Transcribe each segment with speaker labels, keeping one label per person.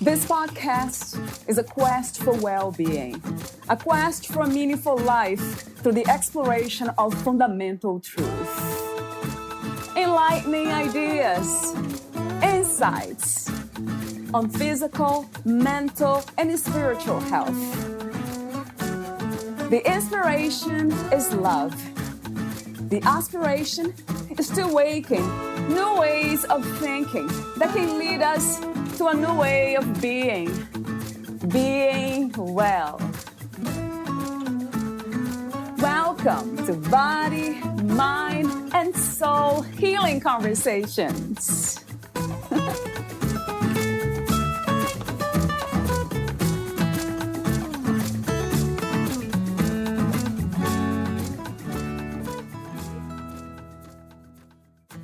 Speaker 1: This podcast is a quest for well-being, a quest for a meaningful life through the exploration of fundamental truth. Enlightening ideas, insights on physical, mental, and spiritual health. The inspiration is love. The aspiration is to awaken new ways of thinking that can lead us to a new way of being well. Welcome to Body, Mind, and Soul Healing Conversations.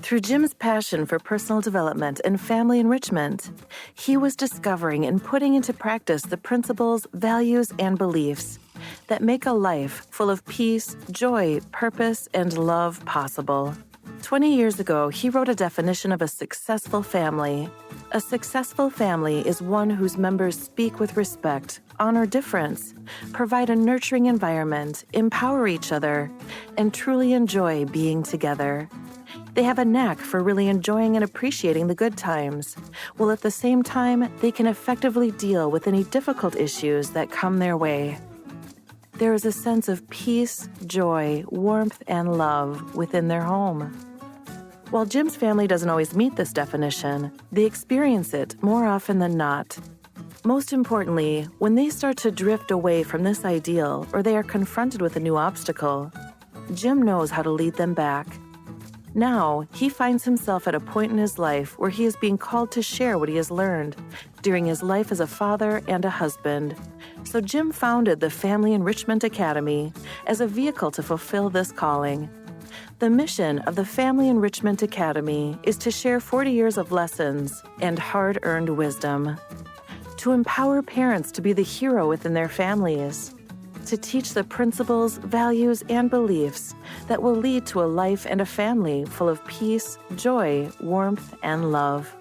Speaker 2: Through Jim's passion for personal development and family enrichment, he was discovering and putting into practice the principles, values, and beliefs that make a life full of peace, joy, purpose, and love possible. 20 years ago, he wrote a definition of a successful family. A successful family is one whose members speak with respect, honor difference, provide a nurturing environment, empower each other, and truly enjoy being together. They have a knack for really enjoying and appreciating the good times, while at the same time, they can effectively deal with any difficult issues that come their way. There is a sense of peace, joy, warmth, and love within their home. While Jim's family doesn't always meet this definition, they experience it more often than not. Most importantly, when they start to drift away from this ideal or they are confronted with a new obstacle, Jim knows how to lead them back. Now, he finds himself at a point in his life where he is being called to share what he has learned during his life as a father and a husband. So Jim founded the Family Enrichment Academy as a vehicle to fulfill this calling. The mission of the Family Enrichment Academy is to share 40 years of lessons and hard-earned wisdom, to empower parents to be the hero within their families, to teach the principles, values, and beliefs that will lead to a life and a family full of peace, joy, warmth, and love.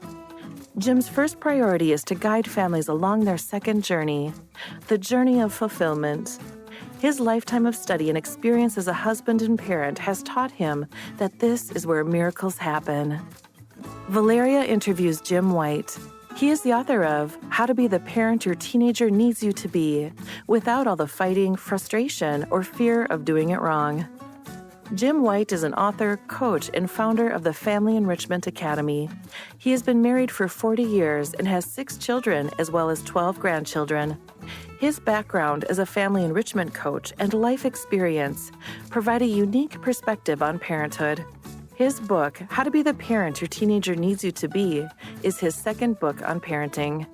Speaker 2: Jim's first priority is to guide families along their second journey, the journey of fulfillment. His lifetime of study and experience as a husband and parent has taught him that this is where miracles happen. Valeria interviews Jim White. He is the author of How to Be the Parent Your Teenager Needs You to Be, without all the fighting, frustration, or fear of doing it wrong. Jim White is an author, coach, and founder of the Family Enrichment Academy. He has been married for 40 years and has 6 children as well as 12 grandchildren. His background as a family enrichment coach and life experience provide a unique perspective on parenthood. His book, How to Be the Parent Your Teenager Needs You to Be, is his second book on parenting.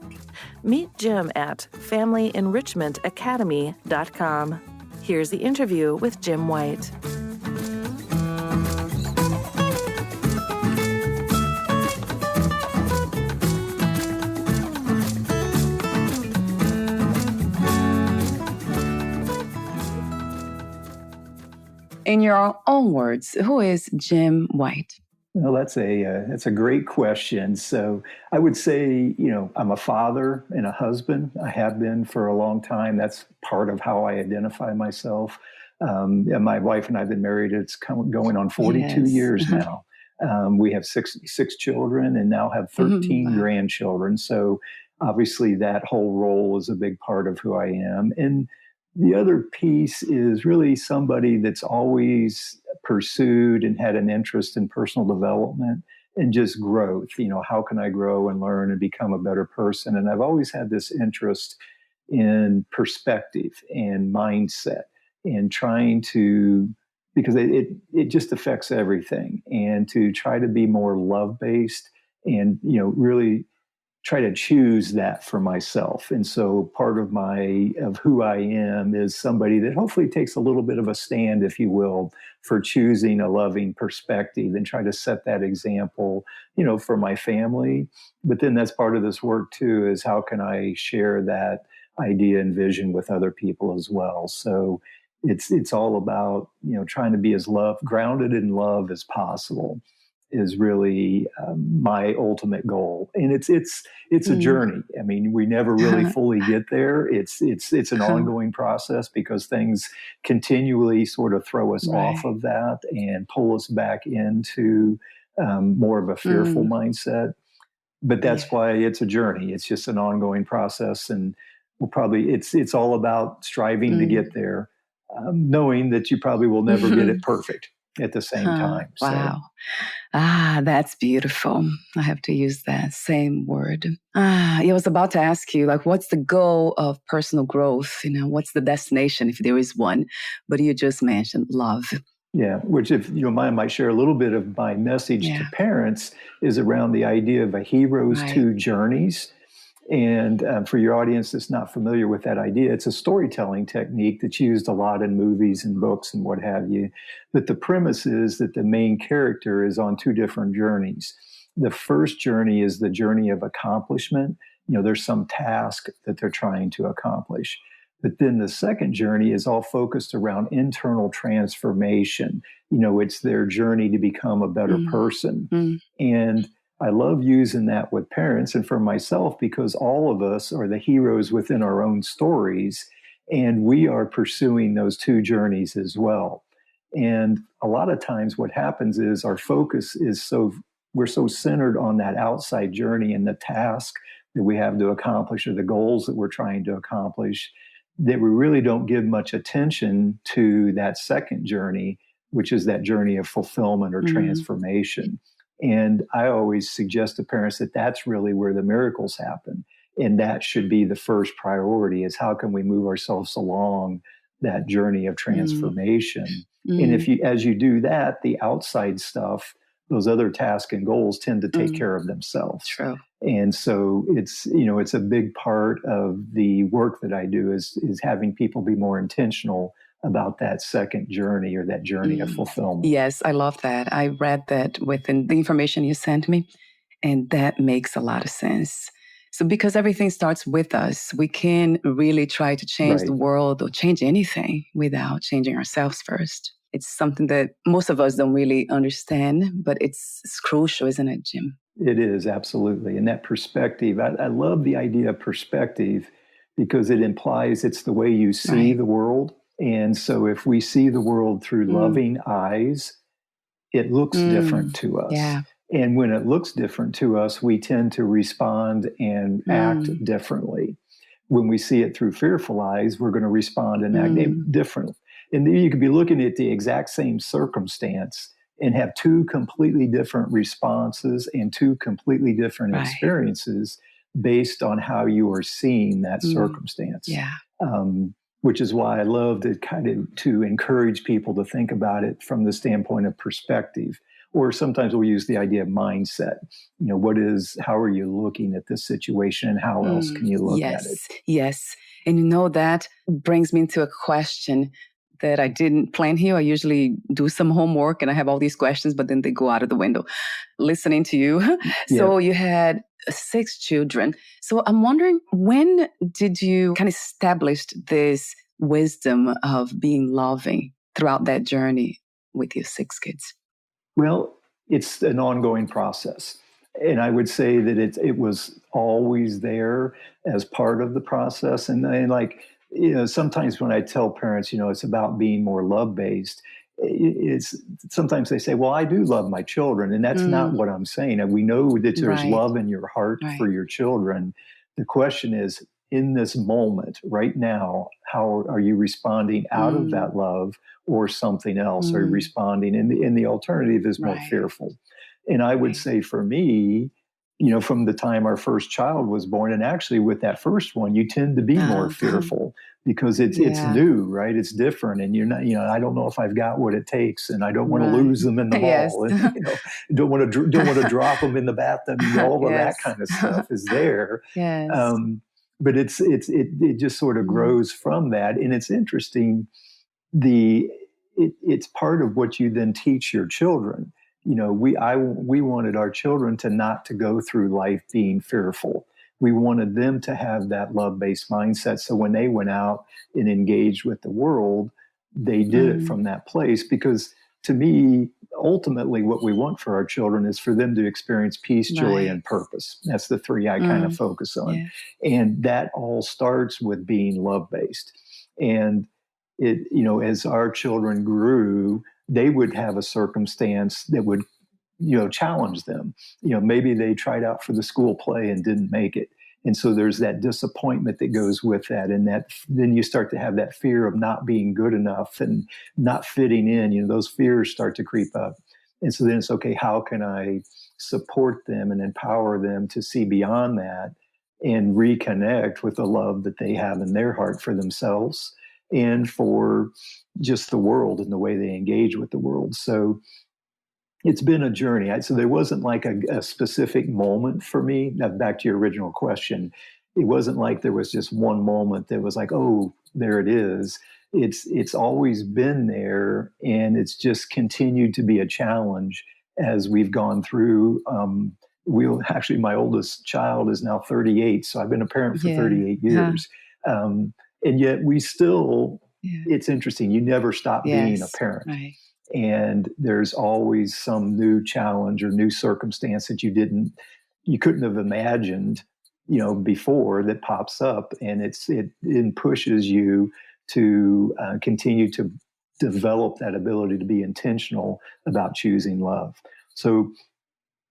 Speaker 2: Meet Jim at FamilyEnrichmentAcademy.com. Here's the interview with Jim White.
Speaker 1: In your own words, who is Jim White?
Speaker 3: Well, that's a great question. So I would say, I'm a father and a husband. I have been for a long time. That's part of how I identify myself. And my wife and I have been married. It's going on 42 years now. We have six children and now have 13 grandchildren. So obviously that whole role is a big part of who I am. And the other piece is really somebody that's always pursued and had an interest in personal development and just growth. How can I grow and learn and become a better person? And I've always had this interest in perspective and mindset and trying to, because it just affects everything, and to try to be more love-based and, really try to choose that for myself. And so part of who I am is somebody that hopefully takes a little bit of a stand, if you will, for choosing a loving perspective and try to set that example, for my family. But then that's part of this work too, is how can I share that idea and vision with other people as well. So it's all about, trying to be as grounded in love as possible. is really my ultimate goal, and it's a journey. I mean, we never really fully get there. It's an ongoing process because things continually sort of throw us off of that and pull us back into more of a fearful mindset. But that's why it's a journey. It's just an ongoing process, and it's all about striving to get there, knowing that you probably will never get it perfect at the same time.
Speaker 1: Wow. That's beautiful. I have to use that same word. I was about to ask you, like, what's the goal of personal growth? What's the destination, if there is one? But you just mentioned love.
Speaker 3: Yeah, which, if you don't mind, I might share a little bit of my message to parents is around the idea of a hero's two journeys. And for your audience that's not familiar with that idea, it's a storytelling technique that's used a lot in movies and books and what have you. But the premise is that the main character is on two different journeys. The first journey is the journey of accomplishment. There's some task that they're trying to accomplish. But then the second journey is all focused around internal transformation. It's their journey to become a better person. And I love using that with parents and for myself because all of us are the heroes within our own stories, and we are pursuing those two journeys as well. And a lot of times what happens is our focus is we're so centered on that outside journey and the task that we have to accomplish or the goals that we're trying to accomplish that we really don't give much attention to that second journey, which is that journey of fulfillment or transformation. And I always suggest to parents that that's really where the miracles happen. And that should be the first priority, is how can we move ourselves along that journey of transformation? And as you do that, the outside stuff, those other tasks and goals tend to take care of themselves.
Speaker 1: True.
Speaker 3: And so it's a big part of the work that I do is having people be more intentional about that second journey or that journey of fulfillment.
Speaker 1: Yes, I love that. I read that within the information you sent me, and that makes a lot of sense. So because everything starts with us, we can really try to change the world or change anything without changing ourselves first. It's something that most of us don't really understand, but it's crucial, isn't it, Jim?
Speaker 3: It is, absolutely. And that perspective, I love the idea of perspective because it implies it's the way you see the world. And so if we see the world through loving eyes, it looks different to us.
Speaker 1: Yeah.
Speaker 3: And when it looks different to us, we tend to respond and act differently. When we see it through fearful eyes, we're going to respond and act differently. And then you could be looking at the exact same circumstance and have two completely different responses and two completely different experiences based on how you are seeing that circumstance.
Speaker 1: Yeah.
Speaker 3: Which is why I love to encourage people to think about it from the standpoint of perspective. Or sometimes we'll use the idea of mindset. How are you looking at this situation and how else can you look at it?
Speaker 1: Yes. And that brings me to a question that I didn't plan here. I usually do some homework and I have all these questions, but then they go out of the window listening to you. So you had 6 children. So I'm wondering, when did you kind of establish this wisdom of being loving throughout that journey with your 6 kids?
Speaker 3: Well, it's an ongoing process. And I would say that it was always there as part of the process. And sometimes when I tell parents, it's about being more love-based, sometimes they say, well, I do love my children. And that's not what I'm saying. And we know that there's love in your heart for your children. The question is, in this moment, right now, how are you responding out of that love or something else? Are you responding? And the alternative is more fearful. And I would say for me, from the time our first child was born, and actually with that first one, you tend to be more fearful because it's new, right? It's different. And you're not, I don't know if I've got what it takes, and I don't want to lose them in the mall. And, don't want to drop them in the bathtub. All of that kind of stuff is there.
Speaker 1: Yes.
Speaker 3: But it just sort of grows from that. And it's interesting. It's part of what you then teach your children. We wanted our children not to go through life being fearful. We wanted them to have that love-based mindset. So when they went out and engaged with the world, they did it from that place, because to me, ultimately, what we want for our children is for them to experience peace, joy, and purpose. That's the three I kind of focus on. Yeah. And that all starts with being love-based. And it, as our children grew, they would have a circumstance that would, challenge them. Maybe they tried out for the school play and didn't make it. And so there's that disappointment that goes with that. And that then you start to have that fear of not being good enough and not fitting in. Those fears start to creep up. And so then it's, okay, how can I support them and empower them to see beyond that and reconnect with the love that they have in their heart for themselves and for just the world and the way they engage with the world. So it's been a journey. So there wasn't like a specific moment for me. Now, back to your original question, it wasn't like there was just one moment that was like, oh, there it is. It's always been there, and it's just continued to be a challenge as we've gone through. Actually, my oldest child is now 38, so I've been a parent for 38 years. And yet we still, it's interesting, you never stop being a parent. Right. And there's always some new challenge or new circumstance that you couldn't have imagined, before that pops up, and it pushes you to continue to develop that ability to be intentional about choosing love. So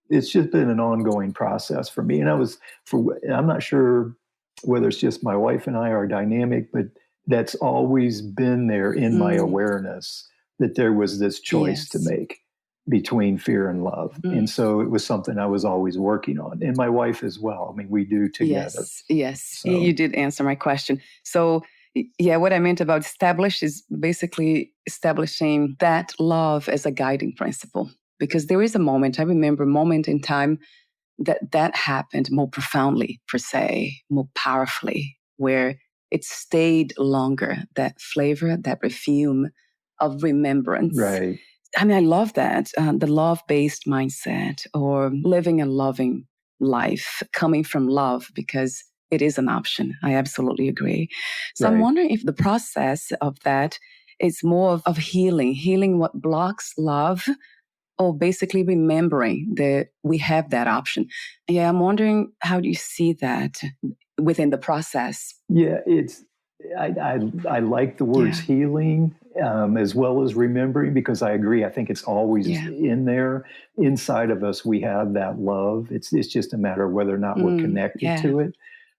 Speaker 3: it's just been an ongoing process for me. And I'm not sure whether it's just my wife and I are dynamic, but that's always been there in my awareness, that there was this choice to make between fear and love. And so it was something I was always working on. And my wife as well. I mean, we do together.
Speaker 1: Yes. So. You did answer my question. So what I meant about establish is basically establishing that love as a guiding principle. Because there is a moment, I remember a moment in time that happened more profoundly, per se, more powerfully, where it stayed longer, that flavor, that perfume of remembrance.
Speaker 3: Right.
Speaker 1: I mean, I love that, the love-based mindset, or living a loving life coming from love, because it is an option. I absolutely agree. So I'm wondering if the process of that is more of healing what blocks love, or basically remembering that we have that option. Yeah, I'm wondering, how do you see that within the process?
Speaker 3: Yeah, I like the words healing as well as remembering, because I agree. I think it's always in there. Inside of us, we have that love. It's just a matter of whether or not we're connected to it.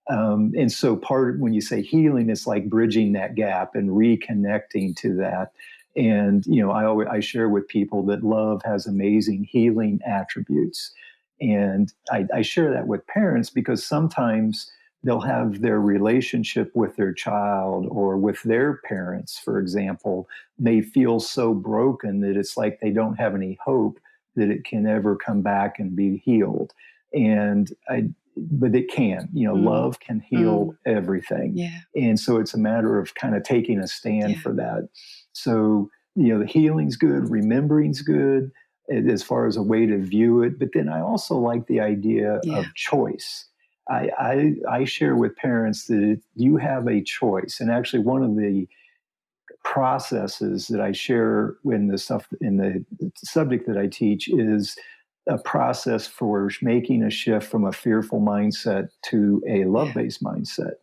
Speaker 3: And so when you say healing, it's like bridging that gap and reconnecting to that. And, I share with people that love has amazing healing attributes. And I share that with parents, because sometimes they'll have their relationship with their child or with their parents, for example, may feel so broken that it's like they don't have any hope that it can ever come back and be healed. But it can, love can heal everything. Yeah. And so it's a matter of kind of taking a stand for that. So, the healing's good, remembering's good as far as a way to view it. But then I also like the idea of choice. I share with parents that you have a choice. And actually, one of the processes that I share in the subject that I teach is a process for making a shift from a fearful mindset to a love-based mindset.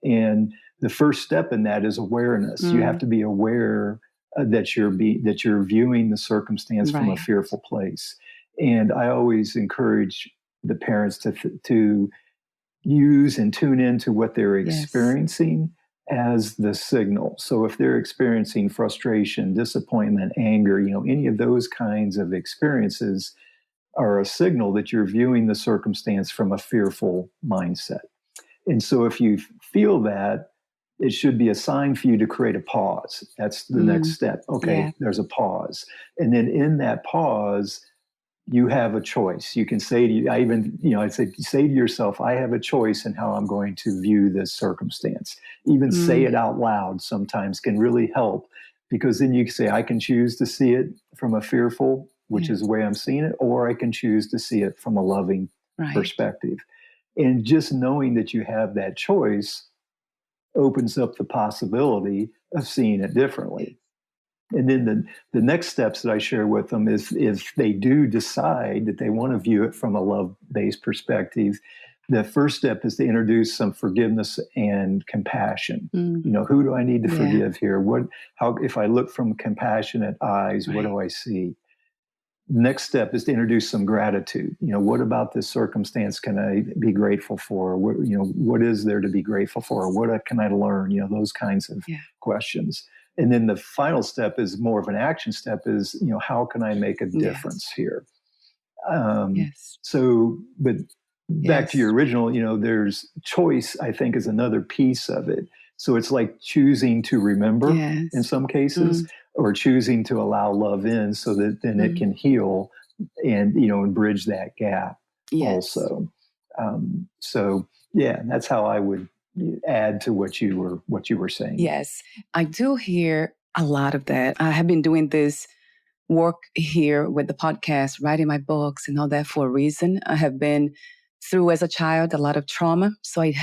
Speaker 3: And the first step in that is awareness. You have to be aware that you're viewing the circumstance from a fearful place. And I always encourage the parents to use and tune into what they're experiencing as the signal. So if they're experiencing frustration, disappointment, anger, any of those kinds of experiences are a signal that you're viewing the circumstance from a fearful mindset. And so if you feel that, it should be a sign for you to create a pause. That's the next step. Okay, there's a pause. And then in that pause, you have a choice. You can say say to yourself, I have a choice in how I'm going to view this circumstance. Even say it out loud sometimes can really help, because then you can say, I can choose to see it from a fearful, which is the way I'm seeing it, or I can choose to see it from a loving perspective. And just knowing that you have that choice opens up the possibility of seeing it differently. And then the next steps that I share with them is if they do decide that they want to view it from a love-based perspective, the first step is to introduce some forgiveness and compassion. Who do I need to forgive here? How, if I look from compassionate eyes, what do I see? Next step is to introduce some gratitude. What about this circumstance can I be grateful for? What is there to be grateful for? What can I learn? Those kinds of questions. And then the final step is more of an action step is, how can I make a difference here? So, but back to your original, there's choice, I think, is another piece of it. So it's like choosing to remember in some cases, or choosing to allow love in so that then it can heal and, and bridge that gap also. So yeah, that's how I would add to what you were saying.
Speaker 4: Yes, I do hear a lot of that. I have been doing this work here with the podcast, writing my books and all that for a reason. I have been through as a child a lot of trauma. So I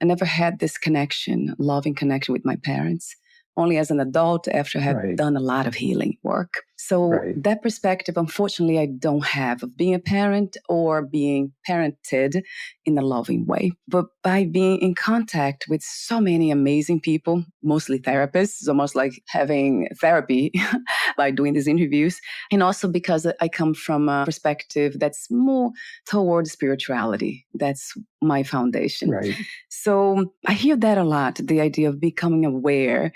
Speaker 4: never had this connection, loving connection with my parents. Only as an adult after I have done a lot of healing work. So that perspective, unfortunately, I don't have of being a parent or being parented in a loving way. But by being in contact with so many amazing people, mostly therapists, it's almost like having therapy by doing these interviews. And also because I come from a perspective that's more towards spirituality. That's my foundation. So I hear that a lot, the idea of becoming aware.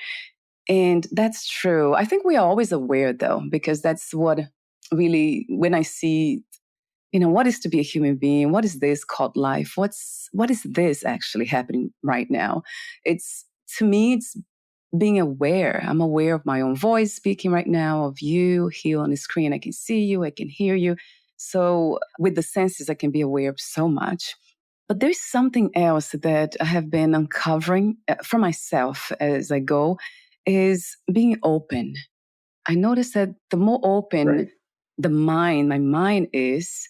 Speaker 4: And that's true. I think we are always aware, though, because that's what really, when I see, what is to be a human being? What is this called life? What is this actually happening right now? To me, it's being aware. I'm aware of my own voice speaking right now, of you here on the screen. I can see you, I can hear you. So with the senses, I can be aware of so much. But there's something else that I have been uncovering for myself as I go, is being open. I noticed that the more open my mind is,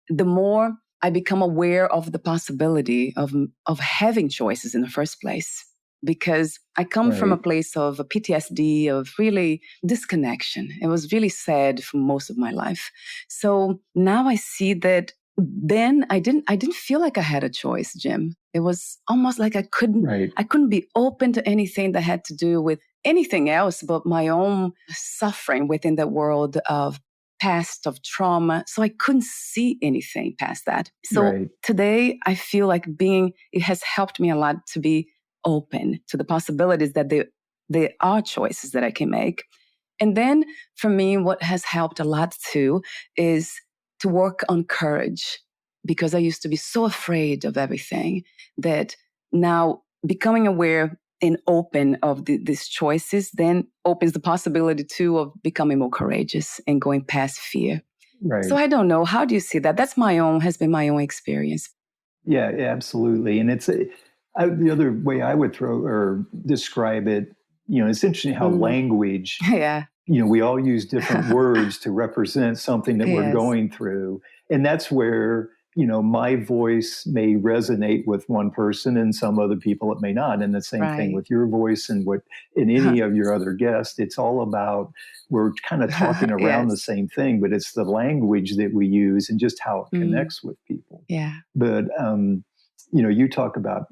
Speaker 4: the more I become aware of the possibility of having choices in the first place. Because I come from a place of a PTSD, of really disconnection. It was really sad for most of my life. So now I see that then I didn't feel like I had a choice, Jim. It was almost like I couldn't be open to anything that had to do with anything else but my own suffering within the world of past, of trauma. So I couldn't see anything past that. So today I feel like it has helped me a lot to be open to the possibilities that there are choices that I can make. And then for me, what has helped a lot too is to work on courage, because I used to be so afraid of everything that now becoming aware and open of these choices then opens the possibility too of becoming more courageous and going past fear. So I don't know. How do you see that? Has been my own experience.
Speaker 3: Yeah, absolutely. And it's the other way I would describe it, it's interesting how language, we all use different words to represent something that we're going through. And that's where, my voice may resonate with one person and some other people it may not. And the same thing with your voice and in any of your other guests. It's all about, we're kind of talking around the same thing, but it's the language that we use and just how it connects with people. But, you talk about,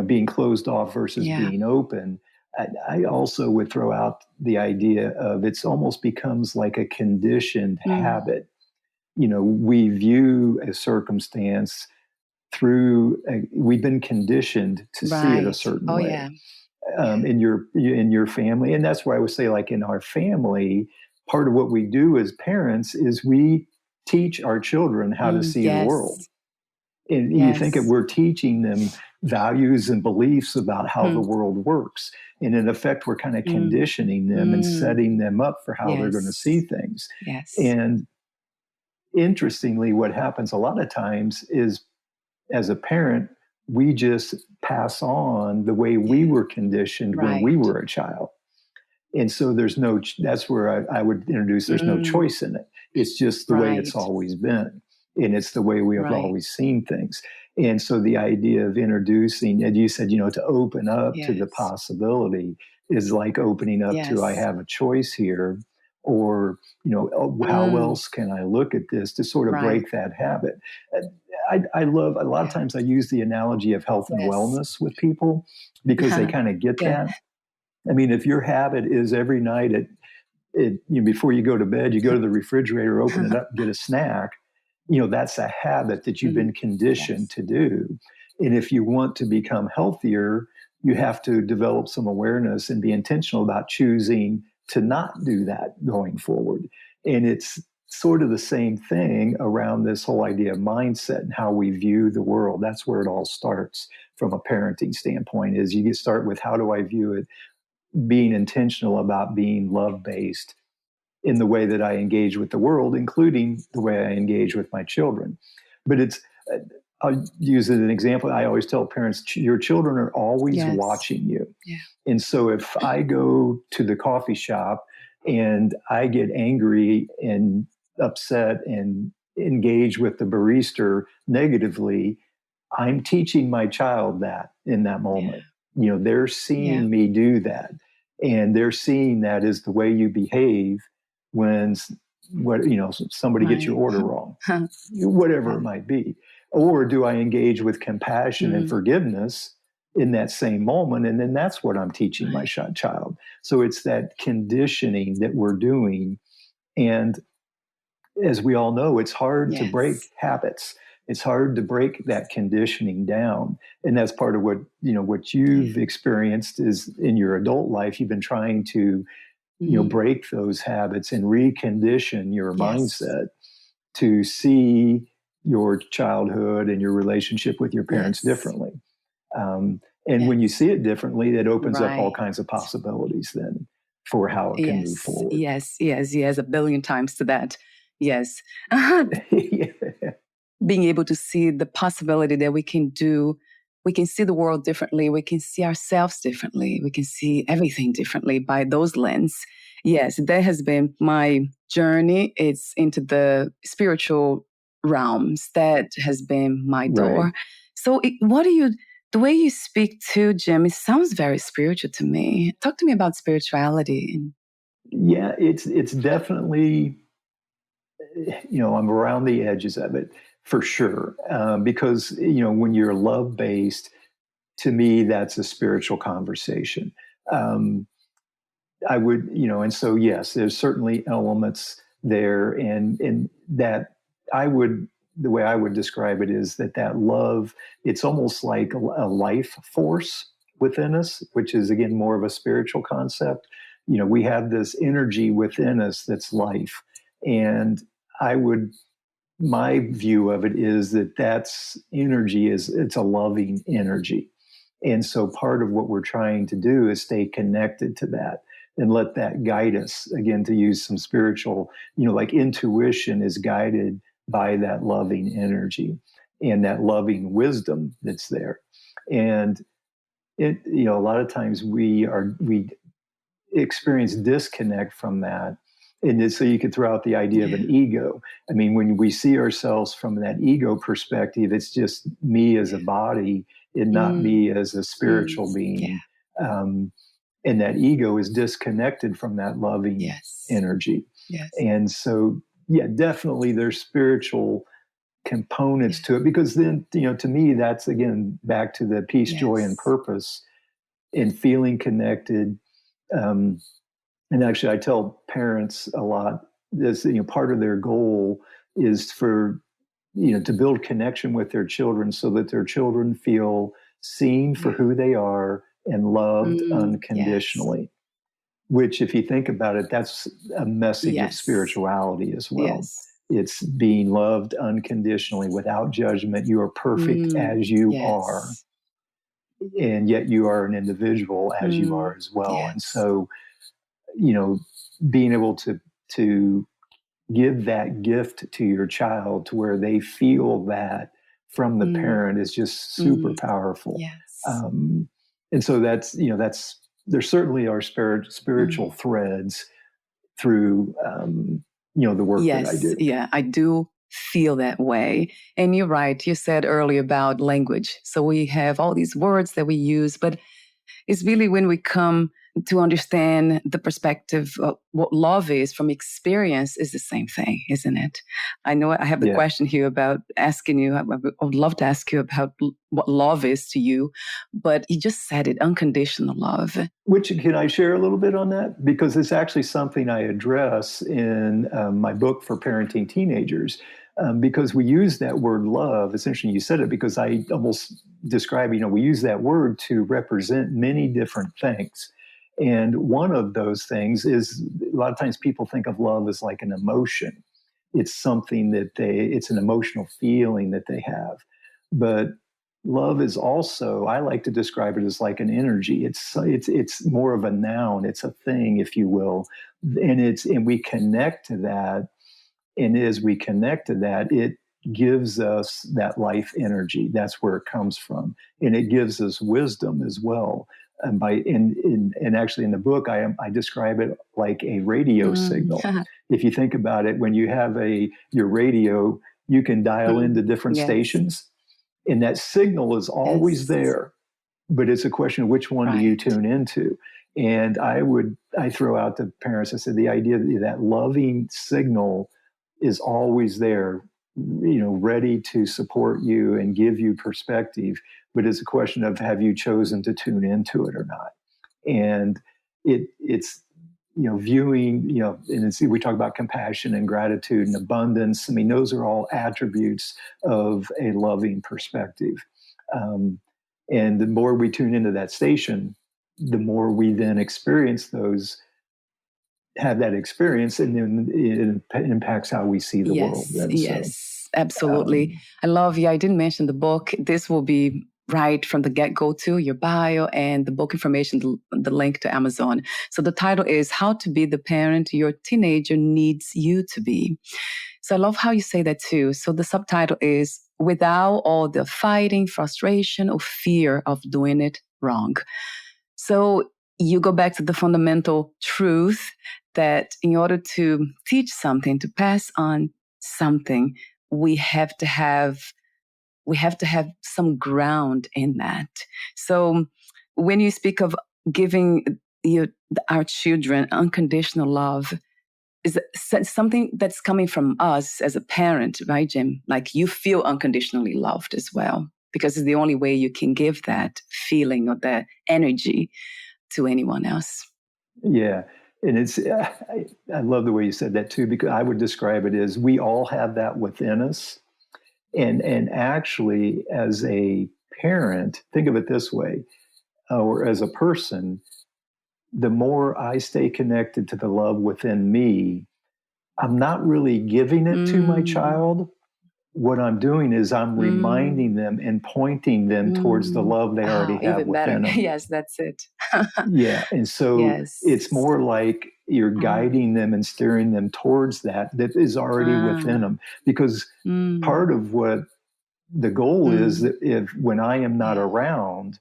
Speaker 3: being closed off versus being open. I also would throw out the idea of it's almost becomes like a conditioned habit. We view a circumstance we've been conditioned to see it a certain way. In your family. And that's why I would say, like in our family, part of what we do as parents is we teach our children how to see the world. And you think that we're teaching them values and beliefs about how the world works. And in effect, we're kind of conditioning them and setting them up for how they're going to see things. And interestingly, what happens a lot of times is, as a parent, we just pass on the way we were conditioned when we were a child. And so that's where I would introduce, there's no choice in it. It's just the way it's always been. And it's the way we have always seen things. And so the idea of introducing, and you said, to open up to the possibility is like opening up to, I have a choice here, or, how else can I look at this to sort of break that habit? I love, a lot of times I use the analogy of health and wellness with people because they kind of get that. I mean, if your habit is every night before you go to bed, you go to the refrigerator, open it up, get a snack, that's a habit that you've been conditioned to do. And if you want to become healthier, you have to develop some awareness and be intentional about choosing to not do that going forward. And it's sort of the same thing around this whole idea of mindset and how we view the world. That's where it all starts from a parenting standpoint, is you start with, how do I view it? Being intentional about being love-based in the way that I engage with the world, including the way I engage with my children. But I'll use it as an example. I always tell parents, your children are always watching you. Yeah. And so if I go to the coffee shop and I get angry and upset and engage with the barista negatively, I'm teaching my child that in that moment. They're seeing me do that. And they're seeing that as the way you behave when somebody gets your order wrong, whatever it might be. Or do I engage with compassion and forgiveness in that same moment? And then that's what I'm teaching my child. So it's that conditioning that we're doing. And as we all know, it's hard to break habits. It's hard to break that conditioning down. And that's part of what you've experienced is in your adult life, you've been trying to, break those habits and recondition your mindset to see your childhood and your relationship with your parents differently. And when you see it differently, that opens up all kinds of possibilities then for how it can move forward.
Speaker 4: Yes, 1,000,000,000 times to that. Yes. Being able to see the possibility that we can see the world differently. We can see ourselves differently. We can see everything differently by those lens. Yes, that has been my journey. It's into the spiritual realms. That has been my door. Right. So the way you speak to Jim, it sounds very spiritual to me. Talk to me about spirituality.
Speaker 3: Yeah, it's definitely, I'm around the edges of it. For sure. Because, when you're love-based, to me, that's a spiritual conversation. I would, and so, yes, there's certainly elements there. And that the way I would describe it is that love, it's almost like a life force within us, which is, again, more of a spiritual concept. We have this energy within us that's life. And my view of it is that's energy it's a loving energy. And so part of what we're trying to do is stay connected to that and let that guide us, again, to use some spiritual, like intuition is guided by that loving energy and that loving wisdom that's there. And it, a lot of times we experience disconnect from that. And so you could throw out the idea of an ego. I mean, when we see ourselves from that ego perspective, it's just me as a body and not me as a spiritual being. And that ego is disconnected from that loving energy. Yes. And so, definitely there's spiritual components to it, because then, to me, that's, again, back to the peace, joy, and purpose and feeling connected. And actually, I tell parents a lot this, part of their goal is for, to build connection with their children so that their children feel seen for who they are and loved unconditionally. Which, if you think about it, that's a message of spirituality as well. Yes. It's being loved unconditionally without judgment. You are perfect as you are. And yet you are an individual as you are as well. Yes. And so, being able to give that gift to your child to where they feel that from the parent is just super powerful. Yes. And so that's there certainly are spiritual threads through, the work that I do.
Speaker 4: Yeah, I do feel that way. And you're right. You said earlier about language. So we have all these words that we use, but it's really when we come to understand the perspective of what love is from experience is the same thing, isn't it? I know I have the question here about asking you, I would love to ask you about what love is to you, but you just said it, unconditional love.
Speaker 3: Which, can I share a little bit on that? Because it's actually something I address in my book for parenting teenagers. Because we use that word love, it's interesting you said it, because I almost describe, we use that word to represent many different things. And one of those things is, a lot of times people think of love as like an emotion. It's something that it's an emotional feeling that they have. But love is also, I like to describe it as like an energy. It's more of a noun. It's a thing, if you will. And we connect to that. And as we connect to that, it gives us that life energy. That's where it comes from. And it gives us wisdom as well. And actually in the book, I describe it like a radio signal. If you think about it, when you have your radio, you can dial into different stations, and that signal is always there. But it's a question of which one do you tune into. And I throw out to parents, I said, the idea that loving signal is always there, ready to support you and give you perspective. But it's a question of, have you chosen to tune into it or not? And it's viewing, and we talk about compassion and gratitude and abundance. I mean, those are all attributes of a loving perspective. And the more we tune into that station, the more we then have that experience, and then it impacts how we see the world.
Speaker 4: Yes, absolutely. I love you. I didn't mention the book. This will be right from the get-go to your bio and the book information, the link to Amazon. So the title is How to Be the Parent Your Teenager Needs You to Be. So I love how you say that too. So the subtitle is Without All the Fighting, Frustration, or Fear of Doing It Wrong. So you go back to the fundamental truth that in order to teach something, to pass on something, we have to have some ground in that. So when you speak of giving our children unconditional love, is something that's coming from us as a parent, right, Jim? Like, you feel unconditionally loved as well, because it's the only way you can give that feeling or that energy to anyone else.
Speaker 3: Yeah. And I love the way you said that too, because I would describe it as we all have that within us. And actually, as a parent, think of it this way, or as a person, the more I stay connected to the love within me, I'm not really giving it to my child. What I'm doing is I'm reminding them and pointing them towards the love they already have within them.
Speaker 4: Yes, that's it.
Speaker 3: Yeah. And so it's more like you're guiding them and steering them towards that is already within them. Because part of what the goal is that when I am not around,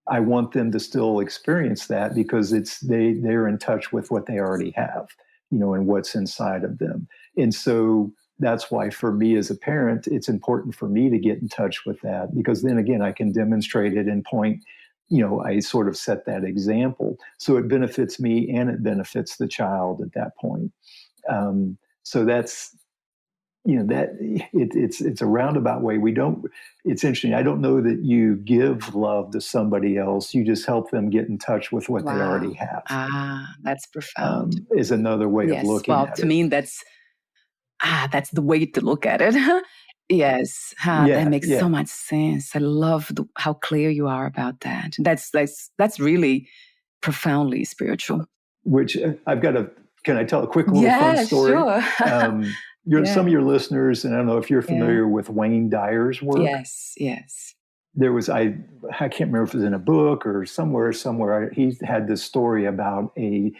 Speaker 3: I want them to still experience that, because they're in touch with what they already have, and what's inside of them. And so that's why for me as a parent, it's important for me to get in touch with that, because then again, I can demonstrate it and point, I sort of set that example. So it benefits me and it benefits the child at that point. So that's, that it's a roundabout way. It's interesting. I don't know that you give love to somebody else. You just help them get in touch with what they already have.
Speaker 4: That's profound.
Speaker 3: Is another way of looking at it.
Speaker 4: To me, that's the way to look at it. Yes. That makes so much sense. I love how clear you are about that. That's really profoundly spiritual.
Speaker 3: Which can I tell a quick little fun story?
Speaker 4: Sure.
Speaker 3: Some of your listeners, and I don't know if you're familiar with Wayne Dyer's work.
Speaker 4: Yes.
Speaker 3: There was, I can't remember if it was in a book or somewhere, he had this story about a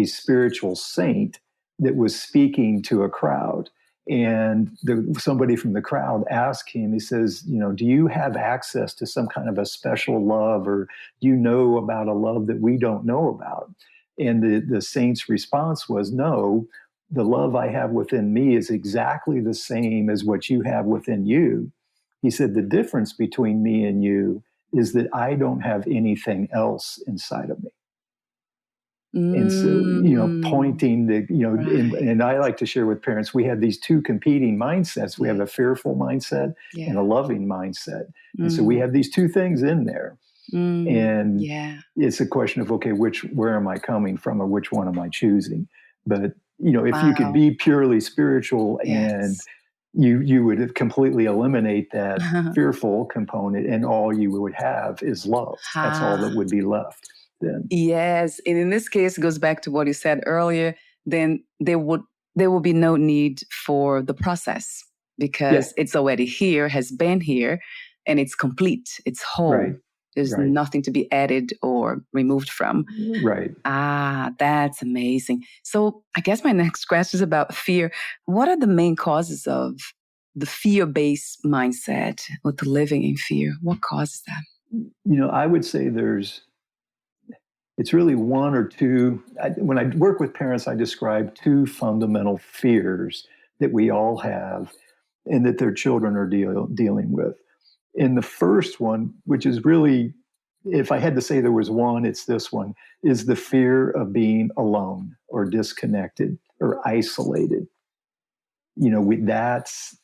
Speaker 3: spiritual saint that was speaking to a crowd. And somebody from the crowd asked him, he says, do you have access to some kind of a special love, or do you know about a love that we don't know about? And the saint's response was, no, the love I have within me is exactly the same as what you have within you. He said, the difference between me and you is that I don't have anything else inside of me. And so, pointing the,
Speaker 4: Right.
Speaker 3: and I like to share with parents, we have these two competing mindsets. We have a fearful mindset and a loving mindset. And so we have these two things in there. And it's a question of, okay, where am I coming from, or which one am I choosing? But, if you could be purely spiritual and you would completely eliminate that fearful component, and all you would have is love. That's all that would be left then.
Speaker 4: Yes. And in this case, it goes back to what you said earlier. Then there will be no need for the process, because it's already here, has been here, and it's complete. It's whole.
Speaker 3: Right.
Speaker 4: There's nothing to be added or removed from.
Speaker 3: Right.
Speaker 4: That's amazing. So I guess my next question is about fear. What are the main causes of the fear-based mindset, with living in fear? What causes that?
Speaker 3: I would say it's really one or two. When I work with parents, I describe two fundamental fears that we all have and that their children are dealing with. And the first one, which is really, if I had to say there was one, it's this one, is the fear of being alone or disconnected or isolated. That's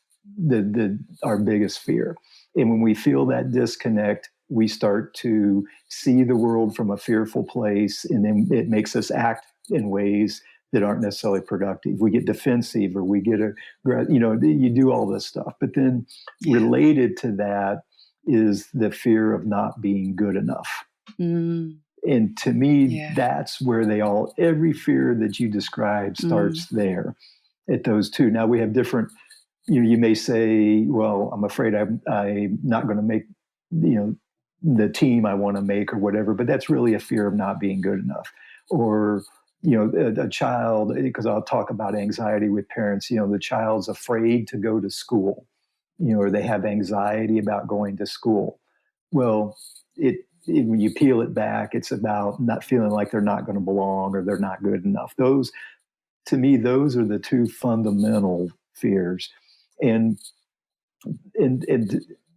Speaker 3: our biggest fear. And when we feel that disconnect, we start to see the world from a fearful place, and then it makes us act in ways that aren't necessarily productive. We get defensive, or we get you do all this stuff. But then related to that is the fear of not being good enough. And to me, that's where every fear that you describe starts there at those two. Now we have different, you may say, well, I'm afraid I'm not going to make, the team I want to make or whatever, but that's really a fear of not being good enough. Or, a child, because I'll talk about anxiety with parents, the child's afraid to go to school, or they have anxiety about going to school. Well, when you peel it back, it's about not feeling like they're not going to belong or they're not good enough. To me, those are the two fundamental fears. And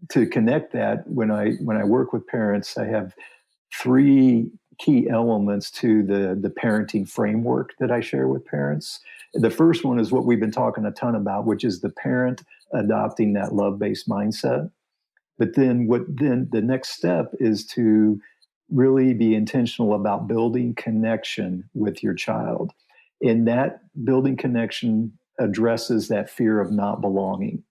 Speaker 3: to connect that, when I work with parents, I have three key elements to the parenting framework that I share with parents. The first one is what we've been talking a ton about, which is the parent adopting that love-based mindset. But then the next step is to really be intentional about building connection with your child. And that building connection addresses that fear of not belonging.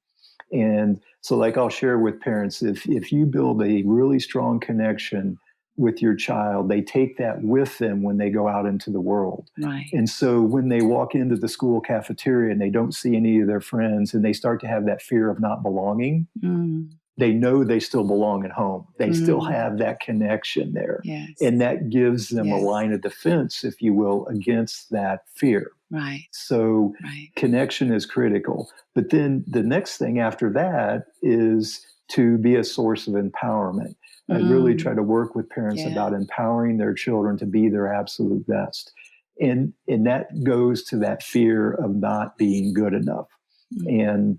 Speaker 3: And so, like I'll share with parents, if you build a really strong connection with your child, they take that with them when they go out into the world.
Speaker 4: Right.
Speaker 3: And so when they walk into the school cafeteria and they don't see any of their friends, and they start to have that fear of not belonging, they know they still belong at home. They still have that connection there.
Speaker 4: Yes.
Speaker 3: And that gives them a line of defense, if you will, against that fear.
Speaker 4: Right.
Speaker 3: So connection is critical. But then the next thing after that is to be a source of empowerment. I really try to work with parents about empowering their children to be their absolute best. And that goes to that fear of not being good enough. And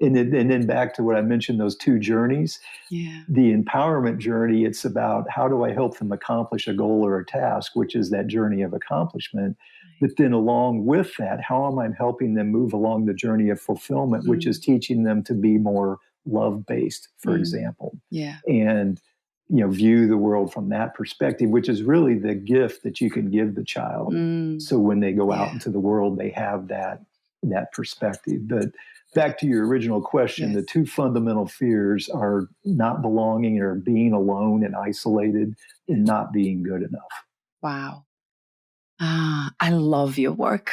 Speaker 3: then back to what I mentioned, those two journeys, the empowerment journey, it's about how do I help them accomplish a goal or a task, which is that journey of accomplishment. But then along with that, how am I helping them move along the journey of fulfillment, which is teaching them to be more love-based, for example. And, view the world from that perspective, which is really the gift that you can give the child. So when they go out into the world, they have that perspective. But back to your original question, the two fundamental fears are not belonging, or being alone and isolated, and not being good enough.
Speaker 4: Wow. I love your work.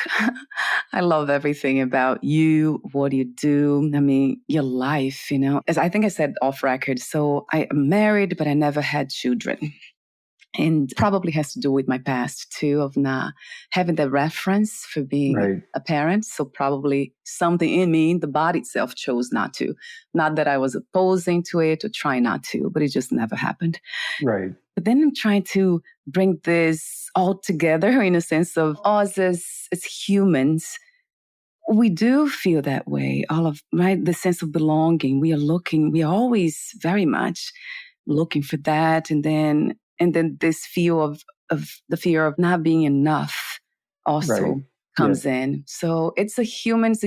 Speaker 4: I love everything about you, what you do. I mean, your life, as I think I said off record. So I am married, but I never had children. And probably has to do with my past too, of not having the reference for being a parent. So probably something in me, the body itself chose not to. Not that I was opposing to it or trying not to, but it just never happened.
Speaker 3: Right.
Speaker 4: But then I'm trying to bring this all together in a sense of us as humans. We do feel that way, the sense of belonging. We are always very much looking for that. And then this feel of of the fear of not being enough also
Speaker 3: Right.
Speaker 4: comes
Speaker 3: Yeah.
Speaker 4: in. So it's a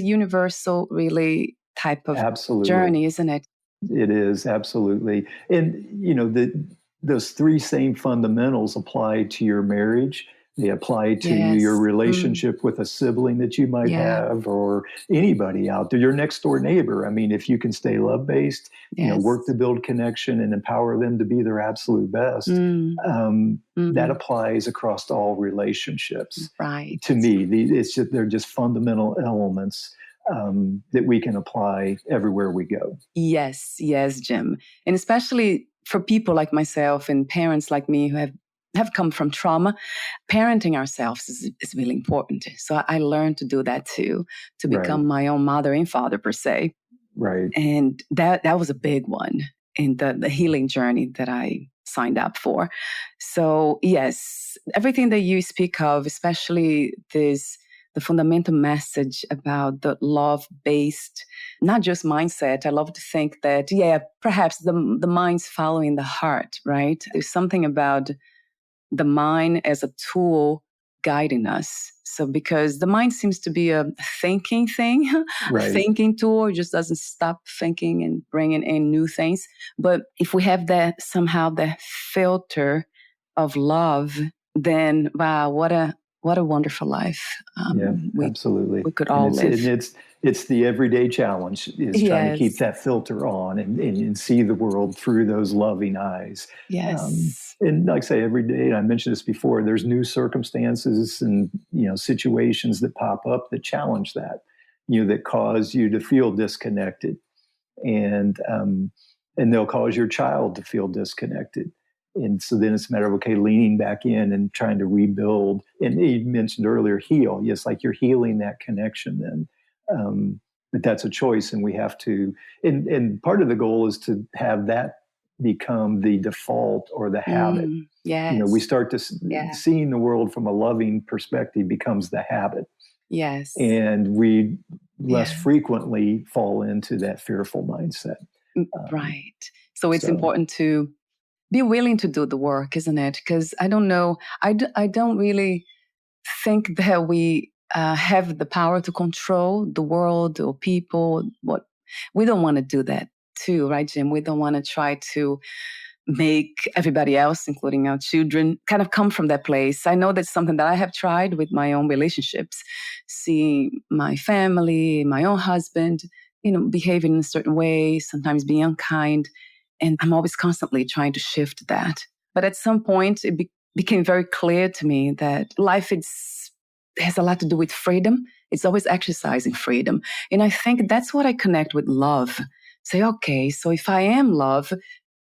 Speaker 4: universal really type of
Speaker 3: Absolutely.
Speaker 4: journey, isn't it?
Speaker 3: It is, absolutely. And, those three same fundamentals apply to your marriage. They apply to your
Speaker 4: Yes.
Speaker 3: relationship with a sibling that you might
Speaker 4: Yeah.
Speaker 3: have, or anybody out there, your next door neighbor. I mean, if you can stay love-based,
Speaker 4: Yes.
Speaker 3: work to build connection and empower them to be their absolute best, that applies across all relationships.
Speaker 4: Right.
Speaker 3: To me, they're just fundamental elements that we can apply everywhere we go.
Speaker 4: Yes, Jim. And especially for people like myself and parents like me who have come from trauma, parenting ourselves is really important. So I learned to do that too, to become my own mother and father per se.
Speaker 3: Right.
Speaker 4: And that was a big one in the healing journey that I signed up for. So yes, everything that you speak of, especially the fundamental message about the love-based, not just mindset. I love to think that, perhaps the mind's following the heart, right? There's something about the mind as a tool guiding us. So because the mind seems to be a thinking thing, a thinking tool, it just doesn't stop thinking and bringing in new things. But if we have that filter of love, then wow, what a wonderful life.
Speaker 3: Absolutely.
Speaker 4: We could all live.
Speaker 3: And it's the everyday challenge is trying to keep that filter on and see the world through those loving eyes.
Speaker 4: Yes.
Speaker 3: And like I say, every day, and I mentioned this before, there's new circumstances and, situations that pop up that challenge that, that cause you to feel disconnected. And they'll cause your child to feel disconnected. And so then it's a matter of, leaning back in and trying to rebuild. And you mentioned earlier, heal. Yes, like you're healing that connection then. But that's a choice, and we have to, and part of the goal is to have that become the default or the habit.
Speaker 4: Yes.
Speaker 3: We start to seeing the world from a loving perspective becomes the habit.
Speaker 4: Yes.
Speaker 3: And we less frequently fall into that fearful mindset.
Speaker 4: Right. So it's important to be willing to do the work, isn't it? Because I don't know, I don't really think that we have the power to control the world or people. We don't want to do that too, right, Jim? We don't want to try to make everybody else, including our children, kind of come from that place. I know that's something that I have tried with my own relationships, seeing my family, my own husband, behaving in a certain way, sometimes being unkind. And I'm always constantly trying to shift that. But at some point, it became very clear to me that life has a lot to do with freedom. It's always exercising freedom. And I think that's what I connect with love. Say, okay, so if I am love,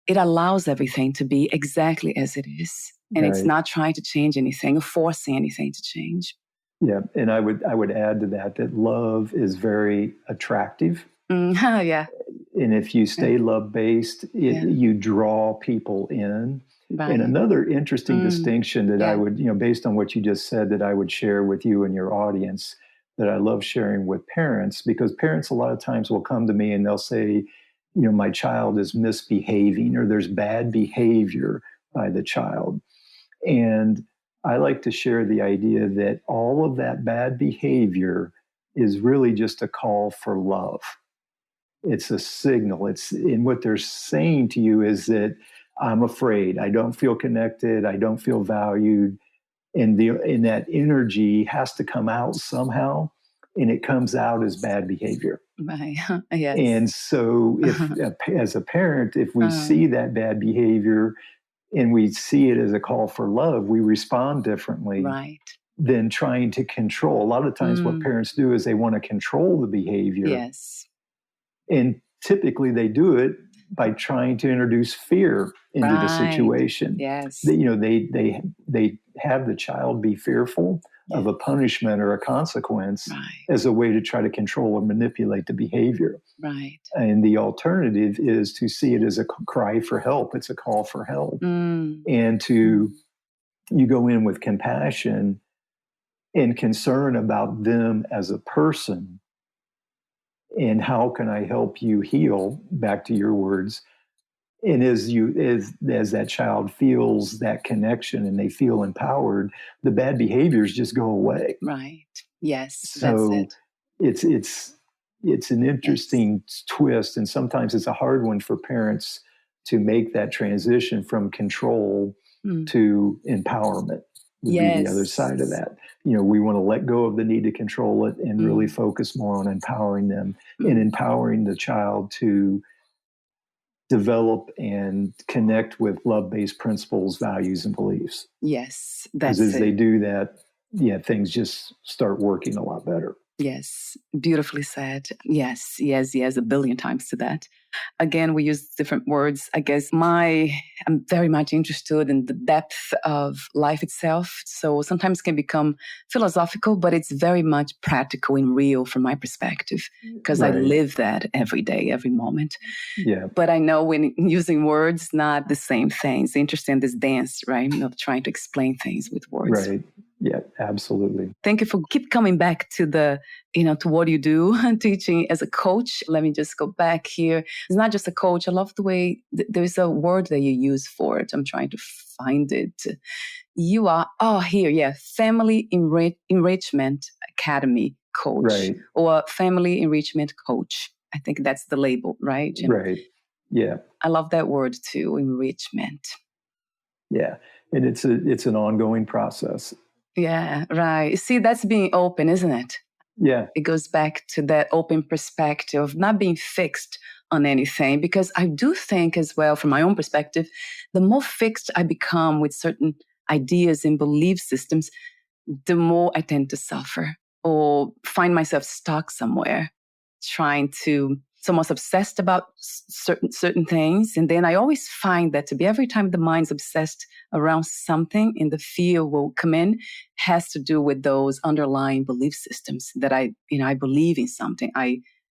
Speaker 4: it allows everything to be exactly as it is. And it's not trying to change anything or forcing anything to change.
Speaker 3: Yeah. And I would add to that love is very attractive.
Speaker 4: Yeah.
Speaker 3: And if you stay love-based, you draw people in. Right. And another interesting distinction that I would, based on what you just said, that I would share with you and your audience, that I love sharing with parents, because parents a lot of times will come to me and they'll say, my child is misbehaving, or there's bad behavior by the child. And I like to share the idea that all of that bad behavior is really just a call for love. It's a signal. And what they're saying to you is that I'm afraid, I don't feel connected, I don't feel valued. And that energy has to come out somehow, and it comes out as bad behavior.
Speaker 4: Right. Yes.
Speaker 3: And so as a parent, if we see that bad behavior and we see it as a call for love, we respond differently than trying to control. A lot of times what parents do is they want to control the behavior.
Speaker 4: Yes.
Speaker 3: And typically they do it by trying to introduce fear into the situation.
Speaker 4: Yes.
Speaker 3: They have the child be fearful of a punishment or a consequence as a way to try to control or manipulate the behavior.
Speaker 4: Right.
Speaker 3: And the alternative is to see it as a cry for help. It's a call for help. And you go in with compassion and concern about them as a person. And how can I help you heal, back to your words, And as that child feels that connection and they feel empowered, the bad behaviors just go away.
Speaker 4: Right. Yes, that's
Speaker 3: So
Speaker 4: it.
Speaker 3: it's an
Speaker 4: Yes.
Speaker 3: interesting twist, and sometimes it's a hard one for parents to make that transition from control
Speaker 4: Mm.
Speaker 3: to empowerment. Would be the other side of
Speaker 4: Yes.
Speaker 3: that. We want to let go of the need to control it and really
Speaker 4: Mm.
Speaker 3: focus more on empowering them and
Speaker 4: Mm.
Speaker 3: empowering the child to develop and connect with love-based principles, values, and beliefs.
Speaker 4: Yes,
Speaker 3: Because
Speaker 4: that's
Speaker 3: as they
Speaker 4: it.
Speaker 3: do that, things just start working a lot better.
Speaker 4: Yes, beautifully said. Yes, yes, yes, a billion times to that. Again, we use different words. I guess I'm very much interested in the depth of life itself. So sometimes it can become philosophical, but it's very much practical and real from my perspective because I
Speaker 3: Right.
Speaker 4: live that every day, every moment.
Speaker 3: Yeah.
Speaker 4: But I know when using words, not the same thing. It's interesting, this dance, right? Of trying to explain things with words.
Speaker 3: Right. Yeah, absolutely.
Speaker 4: Thank you for keep coming back to to what you do and teaching as a coach. Let me just go back here. It's not just a coach. I love the way there's a word that you use for it. I'm trying to find it. You are, here, yeah, Family Enrichment Academy coach
Speaker 3: Right.
Speaker 4: or Family Enrichment Coach. I think that's the label, right, Jim?
Speaker 3: Right. Yeah.
Speaker 4: I love that word too, enrichment.
Speaker 3: Yeah. And it's an ongoing process.
Speaker 4: Yeah, right. See, that's being open, isn't it?
Speaker 3: Yeah.
Speaker 4: It goes back to that open perspective of not being fixed on anything. Because I do think as well, from my own perspective, the more fixed I become with certain ideas and belief systems, the more I tend to suffer or find myself stuck somewhere, trying to almost obsessed about certain things. And then I always find that to be every time the mind's obsessed around something and the fear will come in, has to do with those underlying belief systems that I believe in something.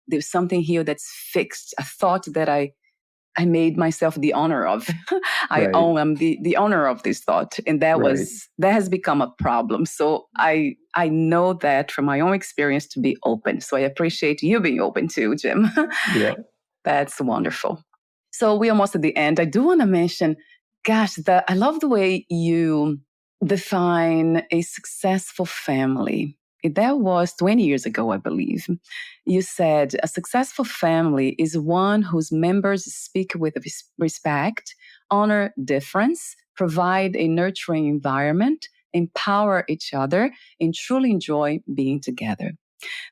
Speaker 4: There's something here that's fixed, a thought that I made myself the owner of. I'm the owner of this thought. And that has become a problem. So I know that from my own experience to be open. So I appreciate you being open too, Jim.
Speaker 3: Yeah.
Speaker 4: That's wonderful. So we're almost at the end. I do want to mention, gosh, I love the way you define a successful family. That was 20 years ago, I believe. You said a successful family is one whose members speak with respect, honor difference, provide a nurturing environment, empower each other, and truly enjoy being together.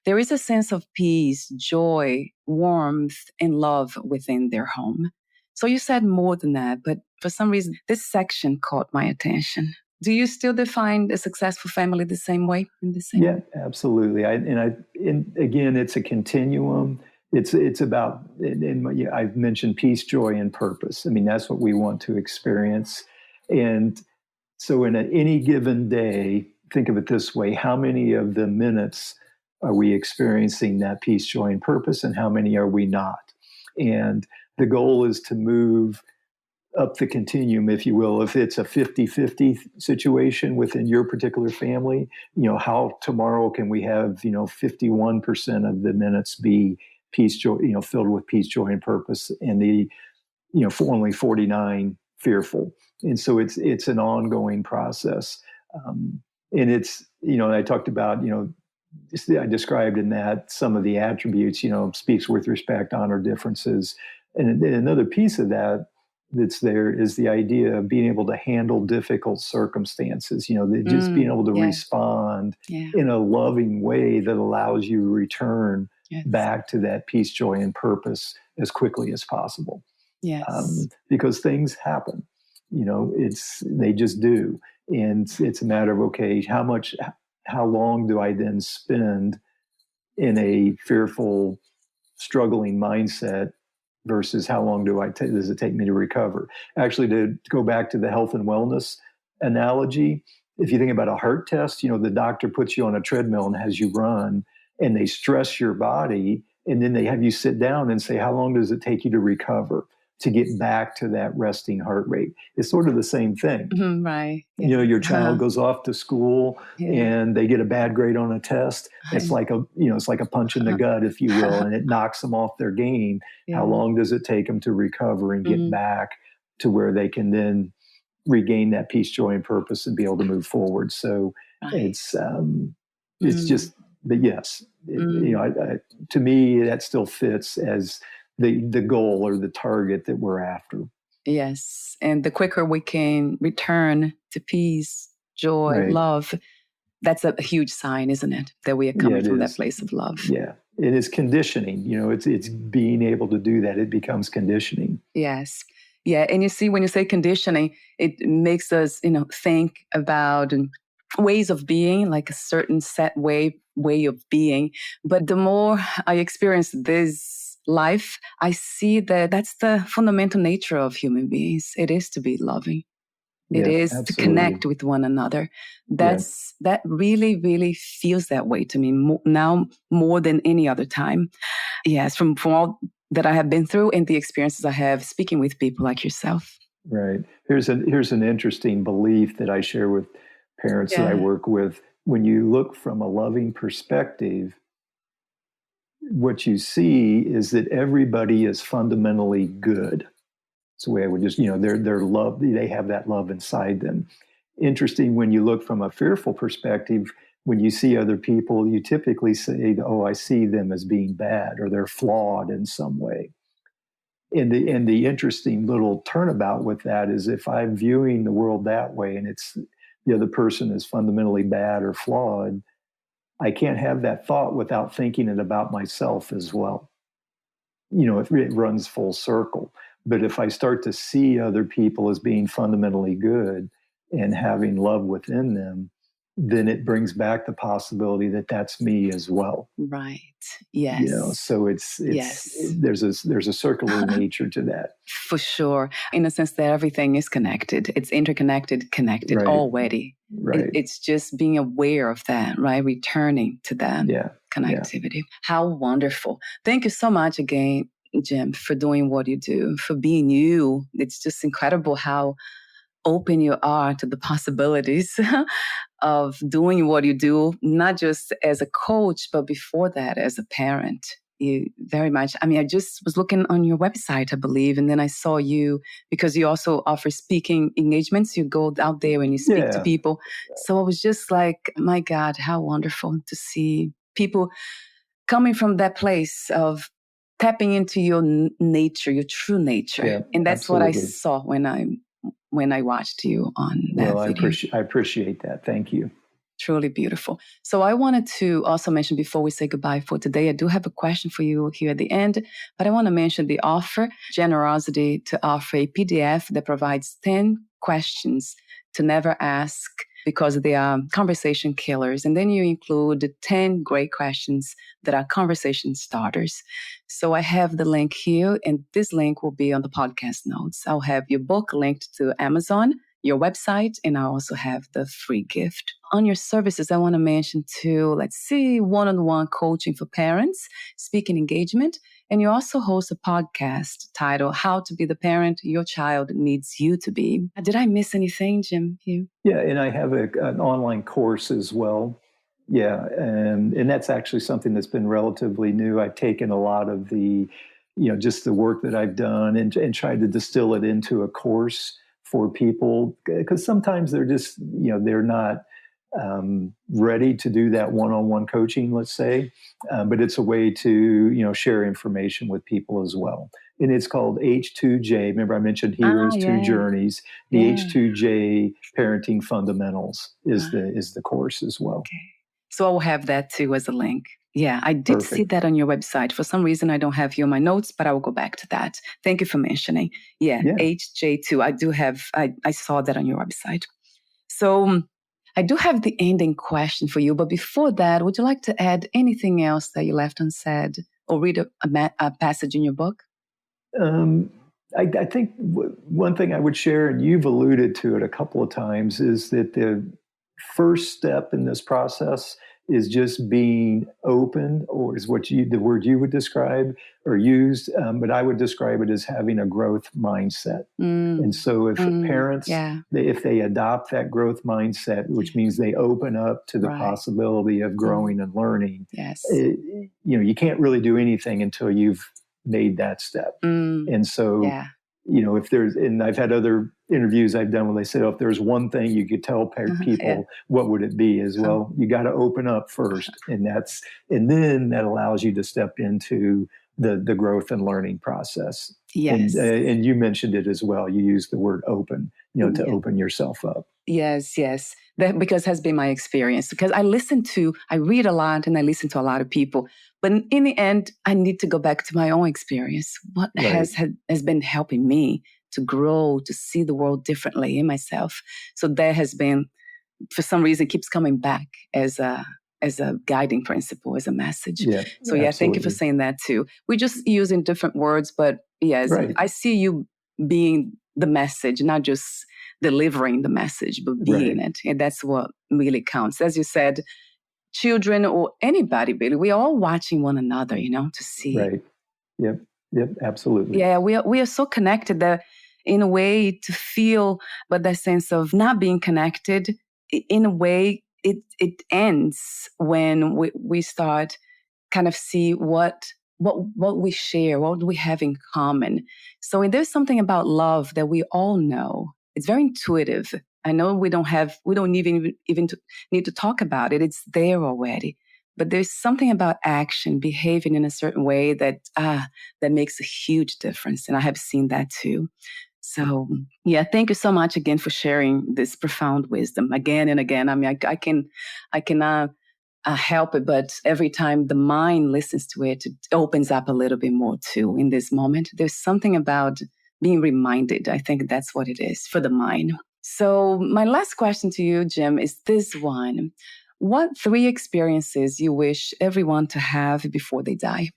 Speaker 4: There is a sense of peace, joy, warmth, and love within their home. So you said more than that, but for some reason, this section caught my attention. Do you still define a successful family the same way?
Speaker 3: Yeah, absolutely. And again, it's a continuum. It's about, and I've mentioned peace, joy, and purpose. I mean, that's what we want to experience. And so in any given day, think of it this way: how many of the minutes are we experiencing that peace, joy, and purpose, and how many are we not? And the goal is to move up the continuum, if you will. If it's a 50-50 situation within your particular family, how tomorrow can we have, 51% of the minutes be peace, joy, filled with peace, joy, and purpose, and for only 49 fearful. And so it's an ongoing process. And it's, I talked about, I described in that some of the attributes, speaks with respect, honor differences. And then another piece of that's there is the idea of being able to handle difficult circumstances, just being able to respond in a loving way that allows you to return back to that peace, joy, and purpose as quickly as possible.
Speaker 4: Yes.
Speaker 3: Because things happen, they just do. And it's a matter of, okay, how long do I then spend in a fearful, struggling mindset versus how long does it take me to recover? Actually, to go back to the health and wellness analogy, if you think about a heart test, the doctor puts you on a treadmill and has you run, and they stress your body, and then they have you sit down and say, how long does it take you to recover? to get back to that resting heart rate. It's sort of the same thing.
Speaker 4: Right. Yeah.
Speaker 3: You know, your child goes off to school and they get a bad grade on a test. It's like it's like a punch in the gut, if you will, and it knocks them off their game. How long does it take them to recover and get back to where they can then regain that peace, joy, and purpose and be able to move forward? So it's just, but yes, to me, that still fits as the goal or the target that we're after.
Speaker 4: Yes. And the quicker we can return to peace, joy, love, that's a huge sign, isn't it? That we are coming from that place of love.
Speaker 3: Yeah. It is conditioning. You know, it's being able to do that. It becomes conditioning.
Speaker 4: Yes. Yeah. And you see, when you say conditioning, it makes us, think about ways of being, like a certain set way of being. But the more I experience this life, I see that that's the fundamental nature of human beings. It is to be loving. It is
Speaker 3: absolutely.
Speaker 4: To connect with one another. That really, really feels that way to me now more than any other time. Yes, from all that I have been through and the experiences I have speaking with people like yourself.
Speaker 3: Right. Here's an interesting belief that I share with parents that I work with. When you look from a loving perspective, what you see is that everybody is fundamentally good. It's the way I would just, they're love, they have that love inside them. Interesting, when you look from a fearful perspective, when you see other people, you typically say, oh, I see them as being bad or they're flawed in some way. And the interesting little turnabout with that is if I'm viewing the world that way and it's the other person is fundamentally bad or flawed, I can't have that thought without thinking it about myself as well. It runs full circle. But if I start to see other people as being fundamentally good and having love within them, then it brings back the possibility that that's me as well.
Speaker 4: Right. Yes.
Speaker 3: So there's a circular nature to that.
Speaker 4: For sure. In the sense that everything is connected. It's interconnected, connected already.
Speaker 3: Right.
Speaker 4: It's just being aware of that, right? Returning to that connectivity. Yeah. How wonderful. Thank you so much again, Jim, for doing what you do, for being you. It's just incredible how open you are to the possibilities of doing what you do, not just as a coach, but before that, as a parent. You very much, I just was looking on your website, I believe, and then I saw you, because you also offer speaking engagements. You go out there and you speak to people. So I was just like, my God, how wonderful to see people coming from that place of tapping into your nature, your true nature. Yeah, and that's what I saw when I watched you on that video.
Speaker 3: I appreciate that. Thank you.
Speaker 4: Truly beautiful. So I wanted to also mention, before we say goodbye for today, I do have a question for you here at the end, but I want to mention the offer, generosity to offer a PDF that provides 10 questions to never ask, because they are conversation killers. And then you include 10 great questions that are conversation starters. So I have the link here, and this link will be on the podcast notes. I'll have your book linked to Amazon, your website, and I also have the free gift. On your services, I want to mention too, one-on-one coaching for parents, speaking engagement, and you also host a podcast titled How to Be the Parent Your Child Needs You to Be. Did I miss anything, Jim?
Speaker 3: Yeah, and I have an online course as well. Yeah, and that's actually something that's been relatively new. I've taken a lot of the, just the work that I've done and tried to distill it into a course for people, because sometimes they're just, they're not ready to do that one-on-one coaching, let's say, but it's a way to, share information with people as well. And it's called H2J. Remember, I mentioned Heroes 2 Journeys. The H2J Parenting Fundamentals is the course as well.
Speaker 4: Okay. So I will have that too as a link. Yeah, I did see that on your website. For some reason, I don't have you on my notes, but I will go back to that. Thank you for mentioning. Yeah. HJ2. I do have, I saw that on your website. So I do have the ending question for you. But before that, would you like to add anything else that you left unsaid, or read a passage in your book?
Speaker 3: I think one thing I would share, and you've alluded to it a couple of times, is that the first step in this process is just being open, or is the word you would describe or used. But I would describe it as having a growth mindset. And so if parents, if they adopt that growth mindset, which means they open up to the possibility of growing and learning, you can't really do anything until you've made that step. And so, if there's, and I've had other interviews I've done where they said, if there's one thing you could tell people, what would it be? As well, you got to open up first. And then that allows you to step into the growth and learning process.
Speaker 4: Yes.
Speaker 3: And you mentioned it as well. You used the word open, to open yourself up.
Speaker 4: Yes. That because has been my experience, because I read a lot and I listen to a lot of people, but in the end, I need to go back to my own experience. What has been helping me to grow, to see the world differently in myself. So that has been, for some reason, keeps coming back as a guiding principle, as a message.
Speaker 3: Yeah,
Speaker 4: so thank you for saying that too. We're just using different words, but yes, I see you being the message, not just delivering the message, but being it. And that's what really counts. As you said, children or anybody, really, we're all watching one another, to see.
Speaker 3: Right. Yep, absolutely.
Speaker 4: Yeah, we are so connected that in a way to feel, but that sense of not being connected, in a way, it ends when we start kind of see what we share, what we have in common. So there's something about love that we all know. It's very intuitive. I know we don't even need to talk about it. It's there already. But there's something about action, behaving in a certain way that makes a huge difference. And I have seen that too. So, thank you so much again for sharing this profound wisdom again and again. I mean, I cannot help it, but every time the mind listens to it, it opens up a little bit more too in this moment. There's something about being reminded. I think that's what it is for the mind. So my last question to you, Jim, is this one. What 3 experiences you wish everyone to have before they die?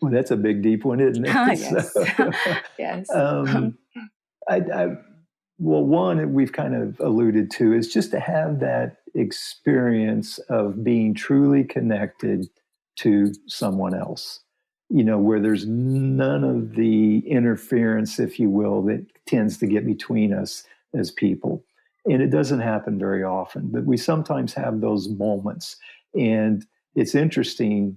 Speaker 3: Well, that's a big, deep one, isn't it?
Speaker 4: Yes. Yes.
Speaker 3: Well, one we've kind of alluded to is just to have that experience of being truly connected to someone else, where there's none of the interference, if you will, that tends to get between us as people. And it doesn't happen very often, but we sometimes have those moments. And it's interesting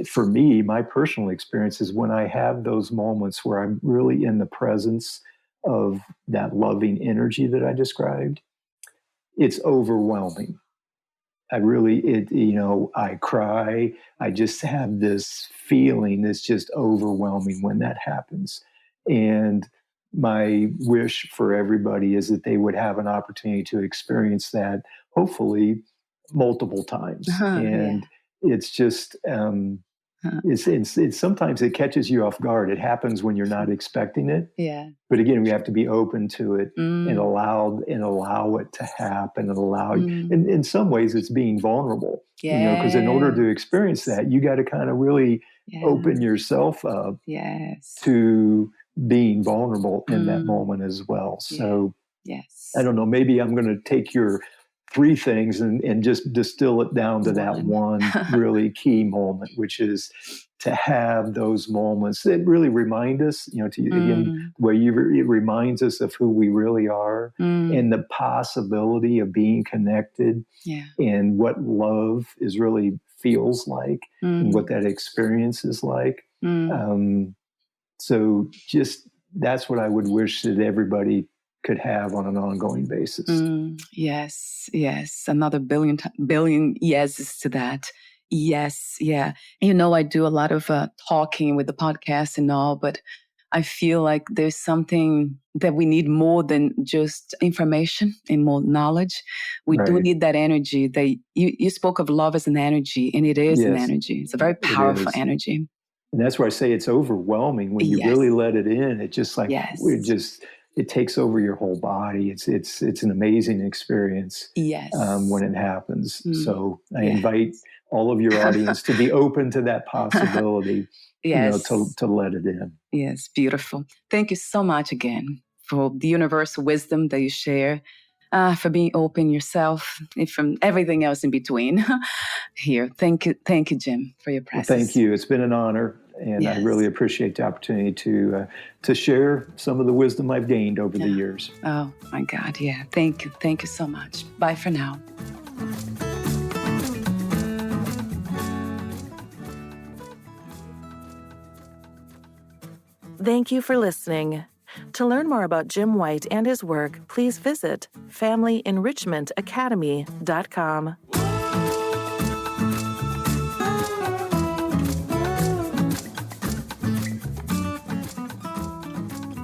Speaker 3: for me, my personal experience is when I have those moments where I'm really in the presence of that loving energy that I described, it's overwhelming. I cry. I just have this feeling that's just overwhelming when that happens. And my wish for everybody is that they would have an opportunity to experience that, hopefully multiple times. It's just, it's sometimes it catches you off guard. It happens when you're not expecting it.
Speaker 4: Yeah.
Speaker 3: But again, we have to be open to it and allow it to happen and allow. And in some ways, it's being vulnerable. Because in order to experience that, you got to kind of really open yourself up to being vulnerable in that moment as well. So I don't know. Maybe I'm going to take your 3 things and just distill it down to that one really key moment, which is to have those moments that really remind us, again, where it reminds us of who we really are and the possibility of being connected and what love is really feels like and what that experience is like. So just that's what I would wish that everybody could have on an ongoing basis.
Speaker 4: Yes. Another billion yeses to that. Yes. Yeah. I do a lot of talking with the podcast and all, but I feel like there's something that we need more than just information and more knowledge. We do need that energy. That you spoke of love as an energy, and it is an energy. It's a very powerful energy.
Speaker 3: And that's where I say it's overwhelming when you really let it in. It just like it takes over your whole body. It's an amazing experience when it happens. So I invite all of your audience to be open to that possibility, to let it in.
Speaker 4: Yes, beautiful. Thank you so much again for the universal wisdom that you share. for being open yourself, and from everything else in between here. Thank you, Jim, for your
Speaker 3: Well,
Speaker 4: presence.
Speaker 3: thank you. It's been an honor, and
Speaker 4: Yes.
Speaker 3: I really appreciate the opportunity to share some of the wisdom I've gained over the years.
Speaker 4: Oh my God, yeah. Thank you so much. Bye for now.
Speaker 2: Thank you for listening. To learn more about Jim White and his work, please visit FamilyEnrichmentAcademy.com.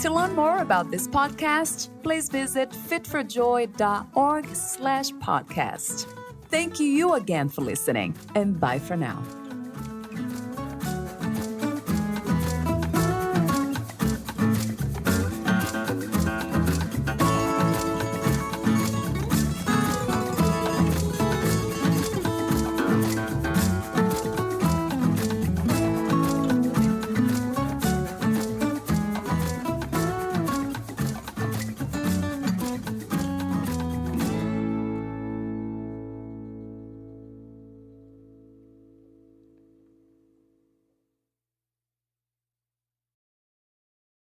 Speaker 1: To learn more about this podcast, please visit fitforjoy.org/podcast. Thank you again for listening, and bye for now.